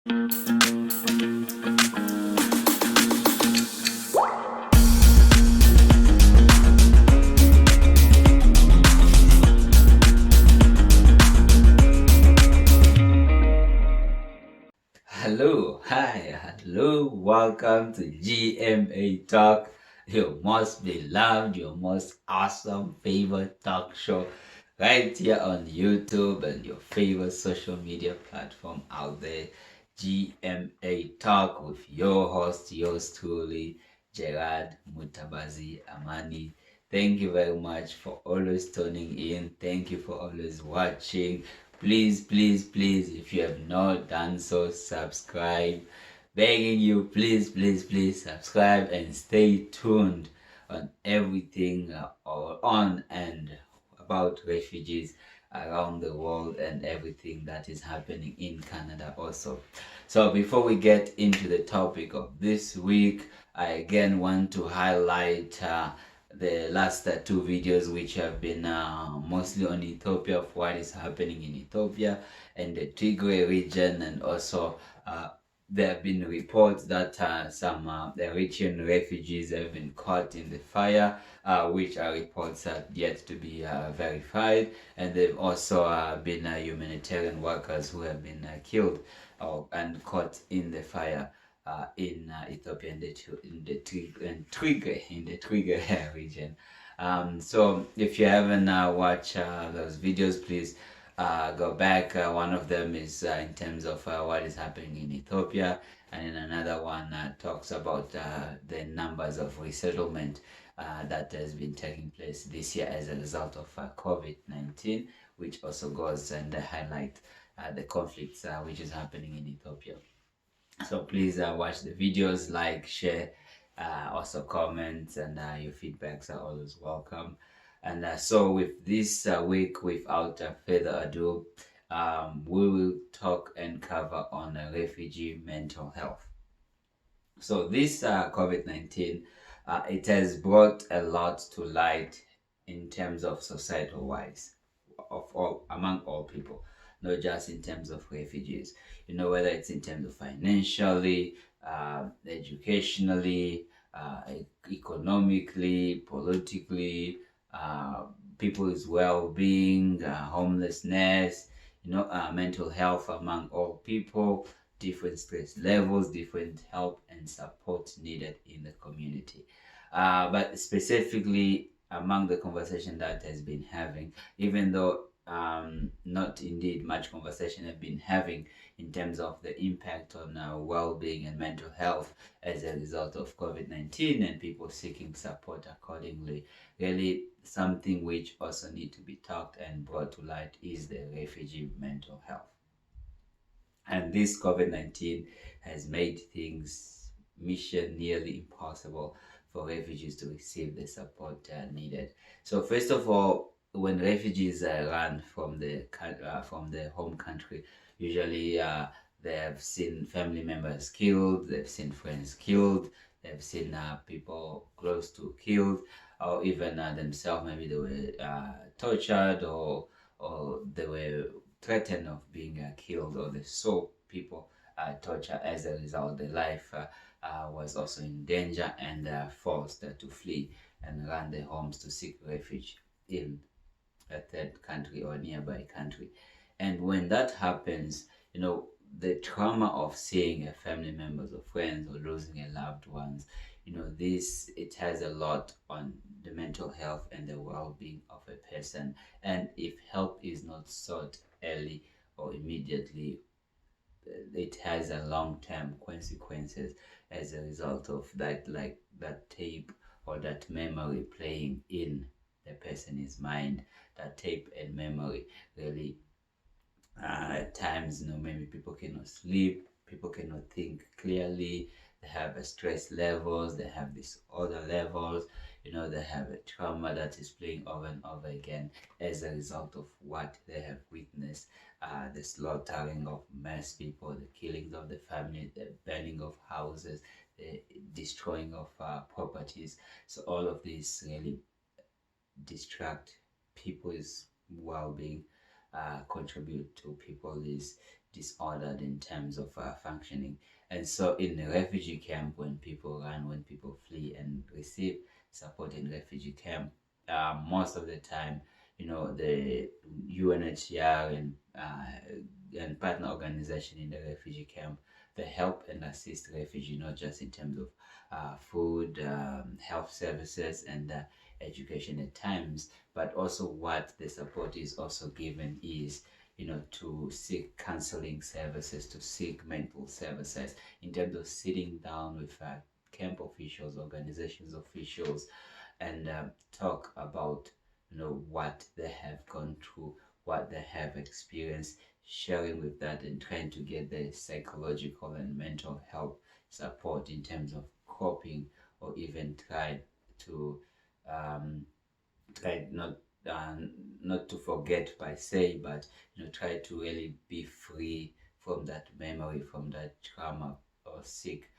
Hello, welcome to GMA Talk, your most beloved, your most awesome favorite talk show right here on YouTube and your favorite social media platform out there. GMA Talk with your host, yours truly, Gerard Mutabazi Amani. Thank you very much for always tuning in. Thank you for always watching. Please, if you have not done so, subscribe. Begging you, please subscribe and stay tuned on everything on and about refugees around the world and everything that is happening in Canada also. So before we get into the topic of this week, I again want to highlight the last two videos which have been mostly on Ethiopia, of what is happening in Ethiopia and the Tigray region, and also there have been reports that some Eritrean refugees have been caught in the fire, which are reports yet to be verified, and there have also been humanitarian workers who have been killed and caught in the fire in Ethiopia in the Tigray region. So if you haven't watched those videos, please go back. One of them is in terms of what is happening in Ethiopia, and then another one talks about the numbers of resettlement that has been taking place this year as a result of COVID-19, which also goes and highlight the conflicts which is happening in Ethiopia. So please watch the videos, like, share, also comments, and your feedbacks are always welcome. And so with this week, without further ado, we will talk and cover on refugee mental health. So this COVID-19, it has brought a lot to light in terms of societal wise, among all people, not just in terms of refugees. Whether it's in terms of financially, educationally, economically, politically, people's well-being, homelessness, mental health among all people, different stress levels, different help and support needed in the community. But specifically among the conversation that has been having, even though not indeed much conversation have been having in terms of the impact on well-being and mental health as a result of COVID-19 and people seeking support accordingly. Really, something which also need to be talked and brought to light is the refugee mental health. And this COVID-19 has made things mission nearly impossible for refugees to receive the support needed. So first of all, when refugees run from the home country, usually they have seen family members killed, they've seen friends killed, they've seen people close to killed, or even themselves, maybe they were tortured, or they were threatened of being killed, or they saw people torture. As a result, their life was also in danger, and forced to flee and run their homes to seek refuge in a third country or nearby country. And when that happens, the trauma of seeing a family members or friends or losing a loved ones, it has a lot on the mental health and the well-being of a person. And if help is not sought early or immediately, it has a long-term consequences as a result of that, like that tape or that memory playing in the person's mind. That tape and memory really at times, maybe people cannot sleep, people cannot think clearly, they have a stress levels, they have disorder levels, they have a trauma that is playing over and over again as a result of what they have witnessed, the slaughtering of mass people, the killings of the family, the burning of houses, the destroying of properties. So all of this really distract people's well-being, contribute to people's disordered in terms of functioning. And so in the refugee camp, when people run, when people flee and receive support in refugee camp, most of the time, the UNHCR and partner organization in the refugee camp, they help and assist refugee, not just in terms of food, health services, and education at times, but also what the support is also given is, to seek counseling services, to seek mental services, in terms of sitting down with camp officials, organizations officials, and talk about, what they have gone through, what they have experienced, sharing with that and trying to get the psychological and mental health support in terms of coping, or even to um, try uh, not to forget by say, but try to really be free from that memory, from that trauma, or seek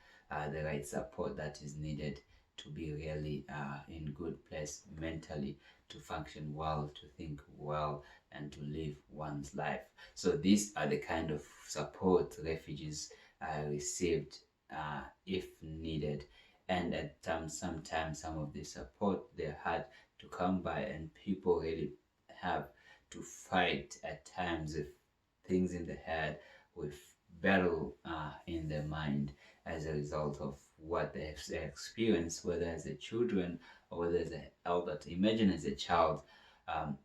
the right support that is needed to be really in good place mentally, to function well, to think well, and to live one's life. So these are the kind of support refugees received if needed. And at sometimes some of the support they had to come by, and people really have to fight at times with things in the head, with battle in their mind, as a result of what they have experienced, whether as a children or whether as an elder. Imagine as a child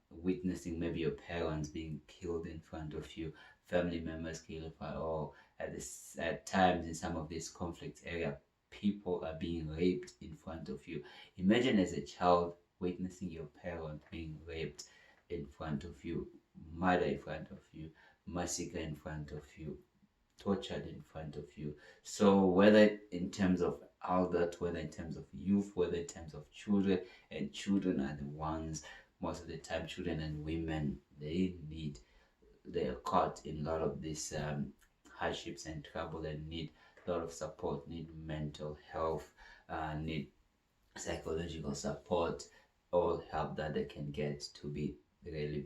witnessing maybe your parents being killed in front of you, family members killed, or at times in some of these conflict area, people are being raped in front of you. Imagine as a child witnessing your parent being raped in front of you, murder in front of you, massacre in front of you, tortured in front of you. So whether in terms of adult, whether in terms of youth, whether in terms of children, and children are the ones, most of the time, children and women, they are caught in a lot of these hardships and trouble, and need a lot of support, need mental health, need psychological support, all help that they can get to be really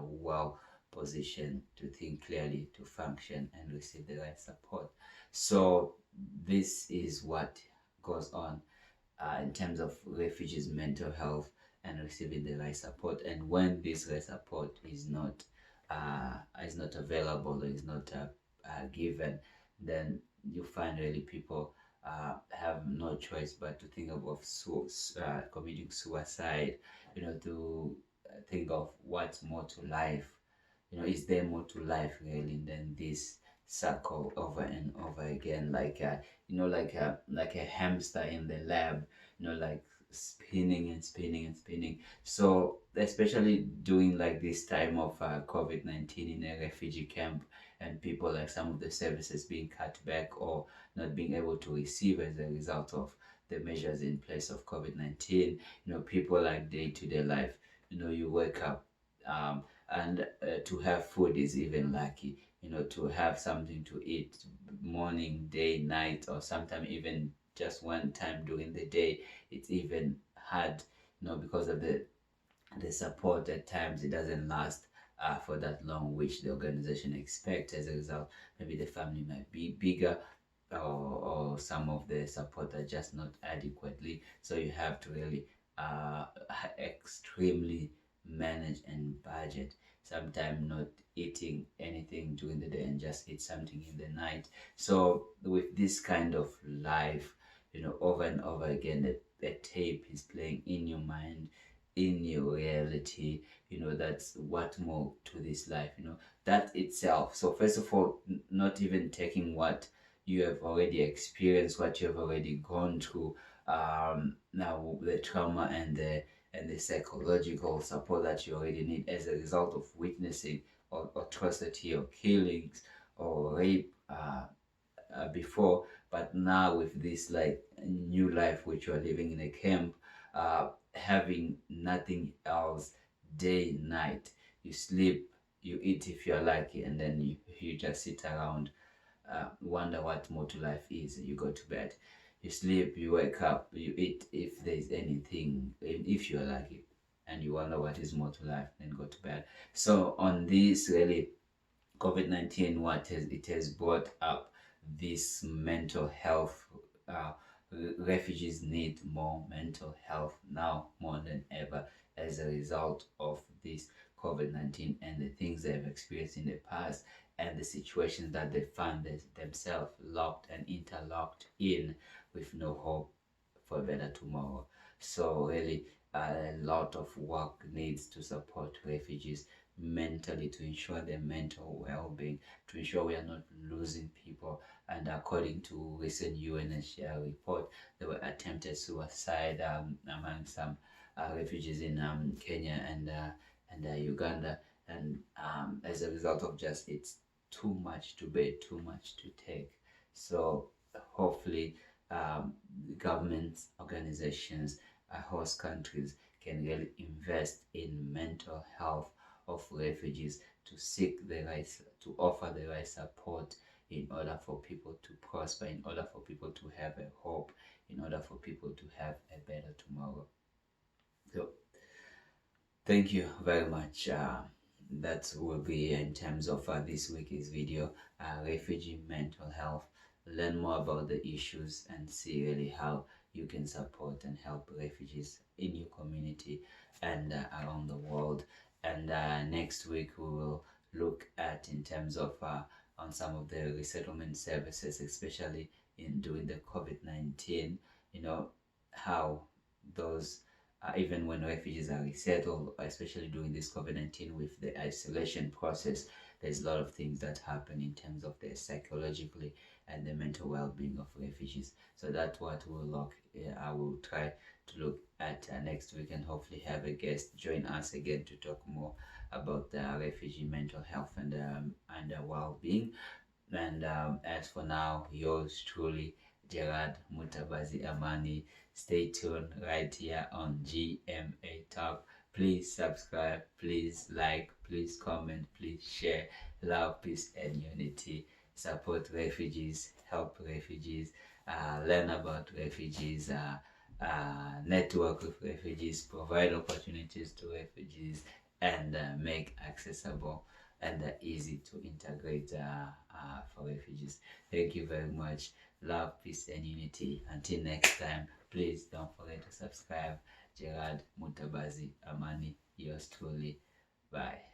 well positioned to think clearly, to function, and receive the right support. So this is what goes on in terms of refugees' mental health and receiving the right support. And when this right support is not available, or is not given, then you find really people have no choice but to think of committing suicide. To think of what's more to life. Is there more to life really than this circle over and over again, like a hamster in the lab, like spinning and spinning and spinning. So especially during like this time of COVID-19 in a refugee camp, and people, like some of the services being cut back or not being able to receive as a result of the measures in place of COVID-19. People like day-to-day life, you wake up, and to have food is even lucky. To have something to eat morning, day, night, or sometimes even just one time during the day, it's even hard, because of the support. At times it doesn't last for that long, which the organization expects. As a result, maybe the family might be bigger, or some of the support are just not adequately, so you have to really extremely manage and budget, sometimes not eating anything during the day and just eat something in the night. So with this kind of life, over and over again, the tape is playing in your mind, in your reality. That's what more to this life, that itself. So first of all, not even taking what you have already experienced, what you have already gone through, now the trauma and the psychological support that you already need as a result of witnessing or atrocity or killings or rape before. But now with this like new life which you are living in a camp, having nothing else, day night, you sleep, you eat if you're lucky, and then you just sit around, wonder what more to life is. You go to bed, you sleep, you wake up, you eat if there's anything, if you're lucky, and you wonder what is more to life, then go to bed. So on this really COVID-19, it has brought up this mental health. Uh, Refugees need more mental health now more than ever as a result of this COVID-19 and the things they've experienced in the past and the situations that they find themselves locked and interlocked in with no hope for a better tomorrow. So really, a lot of work needs to support refugees mentally to ensure their mental well-being, to ensure we are not losing people. And according to recent UNHCR report, there were attempted suicide among some refugees in Kenya and Uganda, and as a result of just it's too much to bear, too much to take. So hopefully, governments, organizations, host countries can really invest in mental health of refugees to seek the right, to offer the right support in order for people to prosper, in order for people to have a hope, in order for people to have a better tomorrow. So thank you very much. That will be in terms of this week's video, refugee mental health. Learn more about the issues and see really how you can support and help refugees in your community and around the world. And next week we will look at in terms of on some of the resettlement services, especially in during the COVID-19, how those even when refugees are resettled, especially during this COVID-19 with the isolation process, there's a lot of things that happen in terms of the psychologically and the mental well-being of refugees. So that's what we'll look. I will try to look at next week and hopefully have a guest join us again to talk more about the refugee mental health and well-being. And as for now, yours truly, Gerard Mutabazi Amani. Stay tuned right here on GMA Talk. Please subscribe, please like, please comment, please share. Love, peace, and unity. Support refugees, help refugees, learn about refugees, network with refugees, provide opportunities to refugees, and make accessible and easy to integrate for refugees. Thank you very much. Love, peace, and unity. Until next time, please don't forget to subscribe. Gerard Mutabazi Amani, yours truly. Bye.